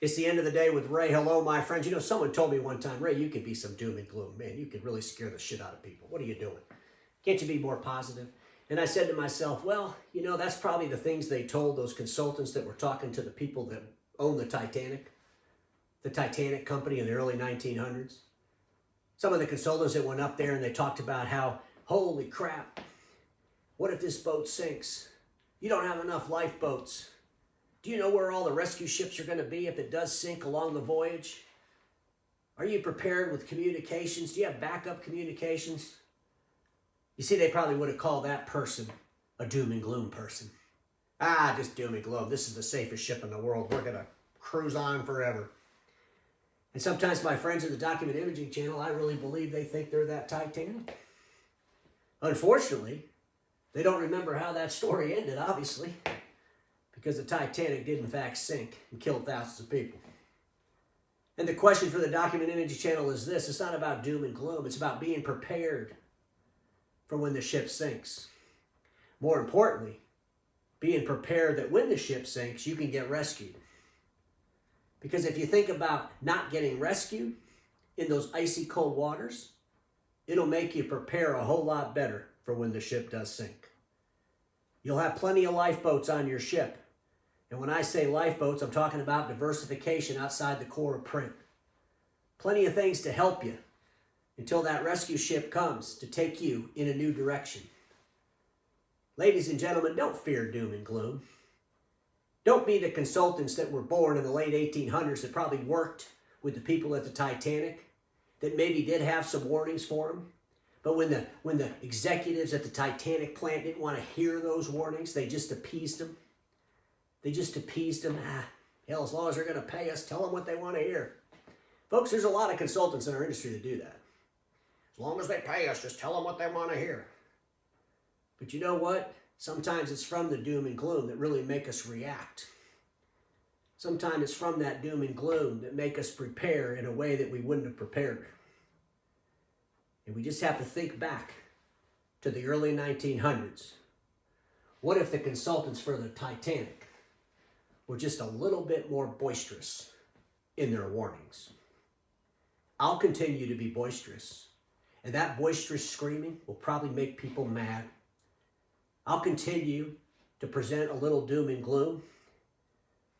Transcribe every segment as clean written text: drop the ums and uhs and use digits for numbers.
It's the end of the day with Ray. Hello, my friends. You know, someone told me one time, Ray, you could be some doom and gloom. Man, you could really scare the shit out of people. What are you doing? Can't you be more positive? And I said to myself, well, you know, that's probably the things they told those consultants that were talking to the people that own the Titanic company in the early 1900s. Some of the consultants that went up there and they talked about how, holy crap, what if this boat sinks? You don't have enough lifeboats. Do you know where all the rescue ships are going to be if it does sink along the voyage? Are you prepared with communications? Do you have backup communications? You see, they probably would have called that person a doom and gloom person. Ah, just doom and gloom. This is the safest ship in the world. We're going to cruise on forever. And sometimes my friends at the Document Imaging Channel, I really believe they think they're that Titanic. Unfortunately, they don't remember how that story ended, obviously, because the Titanic did in fact sink and killed thousands of people. And the question for the Document Imaging Channel is this: it's not about doom and gloom, it's about being prepared for when the ship sinks. More importantly, being prepared that when the ship sinks, you can get rescued. Because if you think about not getting rescued in those icy cold waters, it'll make you prepare a whole lot better for when the ship does sink. You'll have plenty of lifeboats on your ship. And when I say lifeboats, I'm talking about diversification outside the core of print. Plenty of things to help you until that rescue ship comes to take you in a new direction. Ladies and gentlemen, don't fear doom and gloom. Don't be the consultants that were born in the late 1800s that probably worked with the people at the Titanic, that maybe did have some warnings for them. But when the executives at the Titanic plant didn't want to hear those warnings, they just appeased them. Hell, as long as they're going to pay us, tell them what they want to hear. Folks, there's a lot of consultants in our industry that do that. As long as they pay us, just tell them what they want to hear. But you know what? Sometimes it's from the doom and gloom that really make us react. Sometimes it's from that doom and gloom that make us prepare in a way that we wouldn't have prepared. And we just have to think back to the early 1900s. What if the consultants for the Titanic were just a little bit more boisterous in their warnings? I'll continue to be boisterous, and that boisterous screaming will probably make people mad. I'll continue to present a little doom and gloom,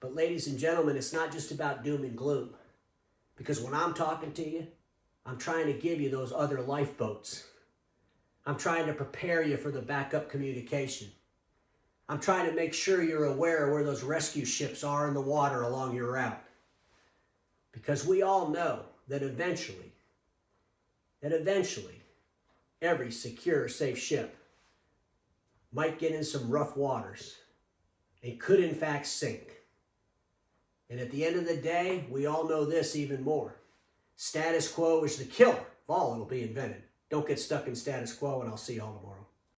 but ladies and gentlemen, it's not just about doom and gloom, because when I'm talking to you, I'm trying to give you those other lifeboats. I'm trying to prepare you for the backup communication. I'm trying to make sure you're aware of where those rescue ships are in the water along your route. Because we all know that eventually, every secure, safe ship might get in some rough waters and could in fact sink. And at the end of the day, we all know this even more. Status quo is the killer of all that'll be invented. Don't get stuck in status quo, and I'll see you all tomorrow.